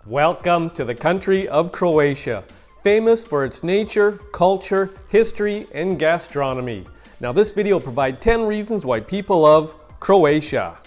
Welcome to the country of Croatia, famous for its nature, culture, history, and gastronomy. Now this video will provide 10 reasons why people love Croatia.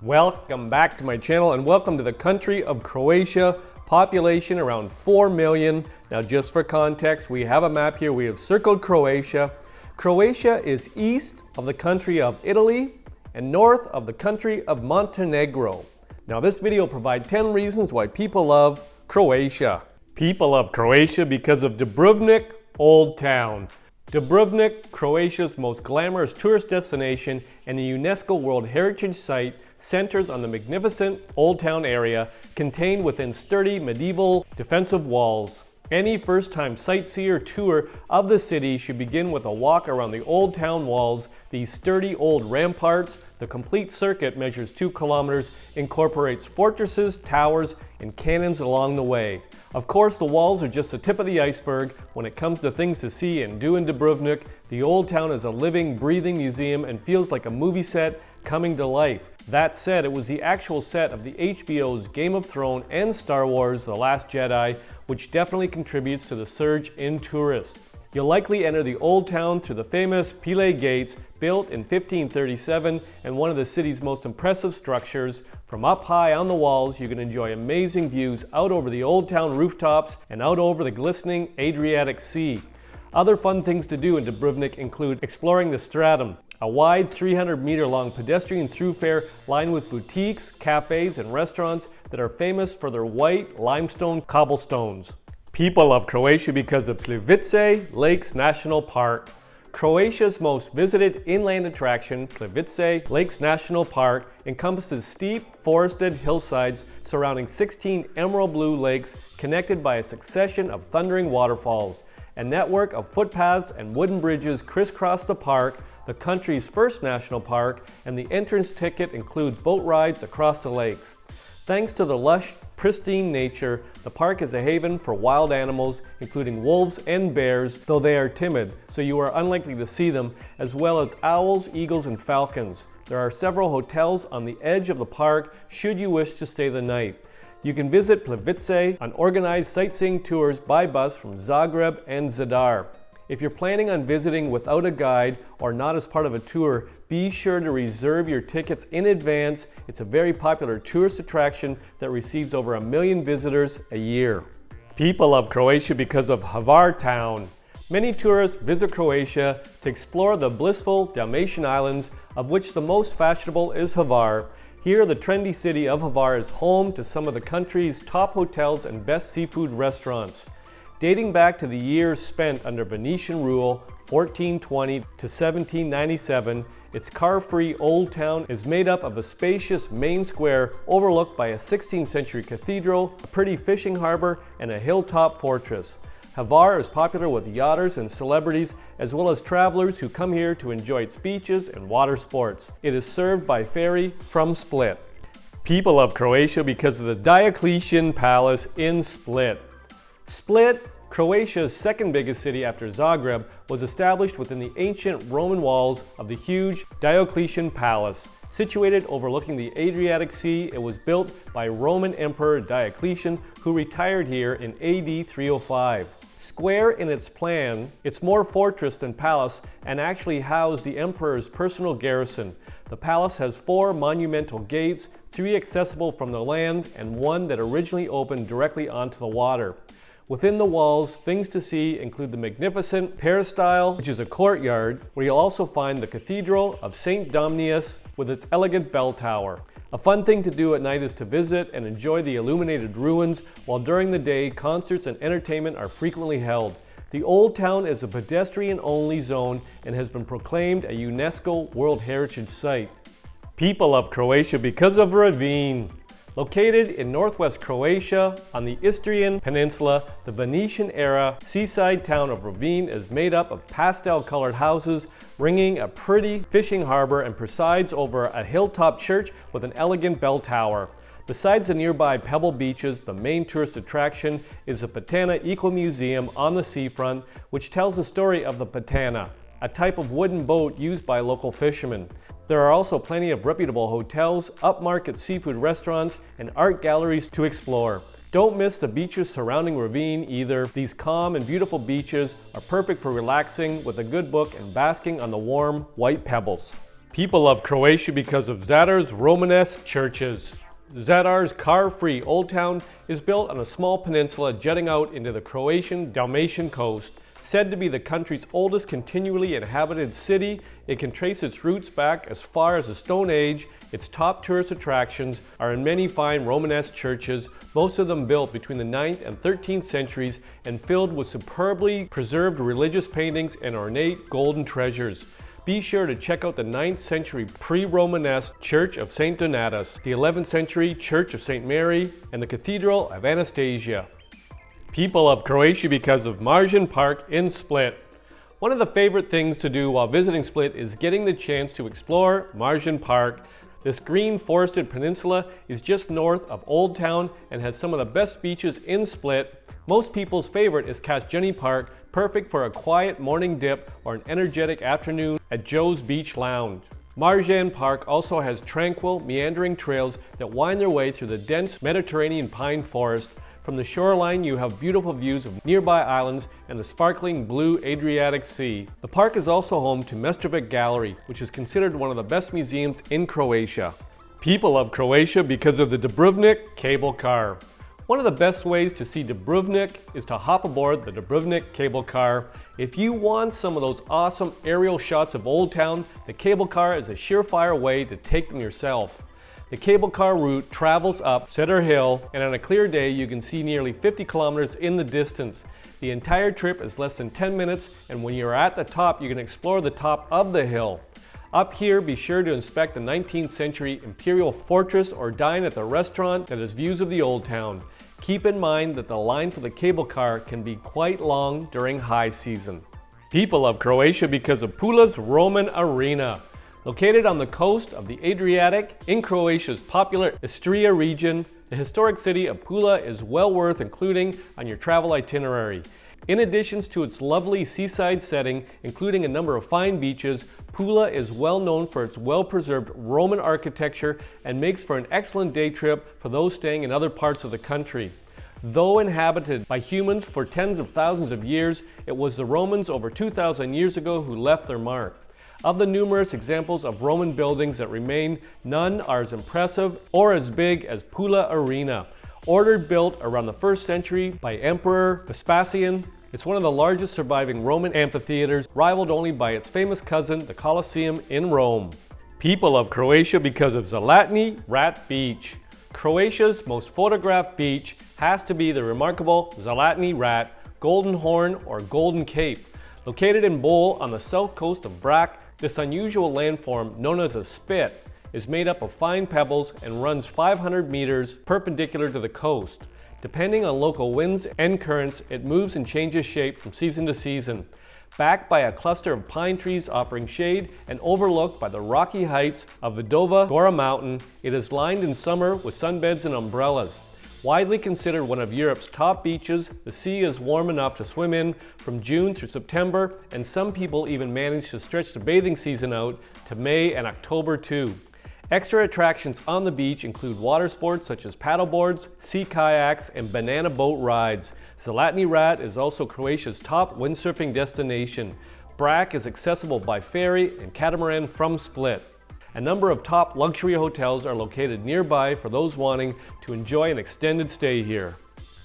Welcome back to my channel and welcome to the country of Croatia. Population around 4 million. Now just for context, we have a map here. We have circled Croatia. Croatia is east of the country of Italy and north of the country of Montenegro. Now this video will provide 10 reasons why people love Croatia. People love Croatia because of Dubrovnik Old Town. Dubrovnik, Croatia's most glamorous tourist destination and a UNESCO World Heritage Site, centers on the magnificent Old Town area contained within sturdy medieval defensive walls. Any first-time sightseer tour of the city should begin with a walk around the Old Town walls. These sturdy old ramparts, the complete circuit measures 2 kilometers, incorporates fortresses, towers, and cannons along the way. Of course, the walls are just the tip of the iceberg. When it comes to things to see and do in Dubrovnik, the Old Town is a living, breathing museum and feels like a movie set coming to life. That said, it was the actual set of the HBO's Game of Thrones and Star Wars: The Last Jedi, which definitely contributes to the surge in tourists. You'll likely enter the Old Town through the famous Pula gates, built in 1537 and one of the city's most impressive structures. From up high on the walls, you can enjoy amazing views out over the Old Town rooftops and out over the glistening Adriatic Sea. Other fun things to do in Dubrovnik include exploring the Stratum, a wide 300-meter-long pedestrian thoroughfare lined with boutiques, cafes, and restaurants that are famous for their white limestone cobblestones. People love Croatia because of Plitvice Lakes National Park. Croatia's most visited inland attraction, Plitvice Lakes National Park, encompasses steep, forested hillsides surrounding 16 emerald blue lakes connected by a succession of thundering waterfalls. A network of footpaths and wooden bridges crisscross the park, the country's first national park, and the entrance ticket includes boat rides across the lakes. Thanks to the lush, pristine nature, the park is a haven for wild animals, including wolves and bears, though they are timid, so you are unlikely to see them, as well as owls, eagles, and falcons. There are several hotels on the edge of the park should you wish to stay the night. You can visit Plitvice on organized sightseeing tours by bus from Zagreb and Zadar. If you're planning on visiting without a guide or not as part of a tour, be sure to reserve your tickets in advance. It's a very popular tourist attraction that receives over 1 million visitors a year. People love Croatia because of Hvar Town. Many tourists visit Croatia to explore the blissful Dalmatian islands, of which the most fashionable is Hvar. Here, the trendy city of Hvar is home to some of the country's top hotels and best seafood restaurants. Dating back to the years spent under Venetian rule, 1420 to 1797, its car-free Old Town is made up of a spacious main square overlooked by a 16th century cathedral, a pretty fishing harbor, and a hilltop fortress. Hvar is popular with yachters and celebrities, as well as travelers who come here to enjoy its beaches and water sports. It is served by ferry from Split. People love Croatia because of the Diocletian Palace in Split. Split, Croatia's second biggest city after Zagreb, was established within the ancient Roman walls of the huge Diocletian Palace. Situated overlooking the Adriatic Sea, it was built by Roman Emperor Diocletian, who retired here in AD 305. Square in its plan, it's more fortress than palace and actually housed the emperor's personal garrison. The palace has 4 monumental gates, 3 accessible from the land and 1 that originally opened directly onto the water. Within the walls, things to see include the magnificent peristyle, which is a courtyard, where you'll also find the Cathedral of St. Domnius with its elegant bell tower. A fun thing to do at night is to visit and enjoy the illuminated ruins, while during the day, concerts and entertainment are frequently held. The Old Town is a pedestrian-only zone and has been proclaimed a UNESCO World Heritage Site. People love Croatia because of Rovinj. Located in northwest Croatia on the Istrian Peninsula, the Venetian-era seaside town of Rovinj is made up of pastel-colored houses, ringing a pretty fishing harbor, and presides over a hilltop church with an elegant bell tower. Besides the nearby pebble beaches, the main tourist attraction is the Patana Eco Museum on the seafront, which tells the story of the patana, a type of wooden boat used by local fishermen. There are also plenty of reputable hotels, upmarket seafood restaurants, and art galleries to explore. Don't miss the beaches surrounding Rovinj either. These calm and beautiful beaches are perfect for relaxing with a good book and basking on the warm, white pebbles. People love Croatia because of Zadar's Romanesque churches. Zadar's car-free Old Town is built on a small peninsula jutting out into the Croatian-Dalmatian coast. Said to be the country's oldest continually inhabited city, it can trace its roots back as far as the Stone Age. Its top tourist attractions are in many fine Romanesque churches, most of them built between the 9th and 13th centuries and filled with superbly preserved religious paintings and ornate golden treasures. Be sure to check out the 9th century pre-Romanesque Church of St. Donatus, the 11th century Church of St. Mary, and the Cathedral of Anastasia. People love Croatia because of Marjan Park in Split. One of the favorite things to do while visiting Split is getting the chance to explore Marjan Park. This green forested peninsula is just north of Old Town and has some of the best beaches in Split. Most people's favorite is Kasjani Park, perfect for a quiet morning dip or an energetic afternoon at Joe's Beach Lounge. Marjan Park also has tranquil, meandering trails that wind their way through the dense Mediterranean pine forest. From the shoreline, you have beautiful views of nearby islands and the sparkling blue Adriatic Sea. The park is also home to Mestrovic Gallery, which is considered one of the best museums in Croatia. People love Croatia because of the Dubrovnik Cable Car. One of the best ways to see Dubrovnik is to hop aboard the Dubrovnik Cable Car. If you want some of those awesome aerial shots of Old Town, the cable car is a surefire way to take them yourself. The cable car route travels up Zadar Hill, and on a clear day you can see nearly 50 kilometers in the distance. The entire trip is less than 10 minutes, and when you're at the top you can explore the top of the hill. Up here, be sure to inspect the 19th century Imperial Fortress or dine at the restaurant that has views of the Old Town. Keep in mind that the line for the cable car can be quite long during high season. People love Croatia because of Pula's Roman Arena. Located on the coast of the Adriatic, in Croatia's popular Istria region, the historic city of Pula is well worth including on your travel itinerary. In addition to its lovely seaside setting, including a number of fine beaches, Pula is well known for its well-preserved Roman architecture and makes for an excellent day trip for those staying in other parts of the country. Though inhabited by humans for tens of thousands of years, it was the Romans over 2,000 years ago who left their mark. Of the numerous examples of Roman buildings that remain, none are as impressive or as big as Pula Arena. Ordered built around the 1st century by Emperor Vespasian, it's one of the largest surviving Roman amphitheaters, rivaled only by its famous cousin, the Colosseum in Rome. People love Croatia because of Zlatni Rat Beach. Croatia's most photographed beach has to be the remarkable Zlatni Rat, Golden Horn, or Golden Cape. Located in Bol on the south coast of Brac, this unusual landform, known as a spit, is made up of fine pebbles and runs 500 meters perpendicular to the coast. Depending on local winds and currents, it moves and changes shape from season to season. Backed by a cluster of pine trees offering shade and overlooked by the rocky heights of Vidova Gora Mountain, it is lined in summer with sunbeds and umbrellas. Widely considered one of Europe's top beaches, the sea is warm enough to swim in from June through September, and some people even manage to stretch the bathing season out to May and October too. Extra attractions on the beach include water sports such as paddleboards, sea kayaks, and banana boat rides. Zlatni Rat is also Croatia's top windsurfing destination. Brac is accessible by ferry and catamaran from Split. A number of top luxury hotels are located nearby for those wanting to enjoy an extended stay here.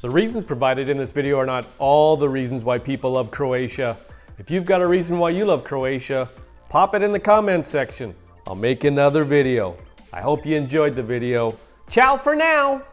The reasons provided in this video are not all the reasons why people love Croatia. If you've got a reason why you love Croatia, pop it in the comments section. I'll make another video. I hope you enjoyed the video. Ciao for now!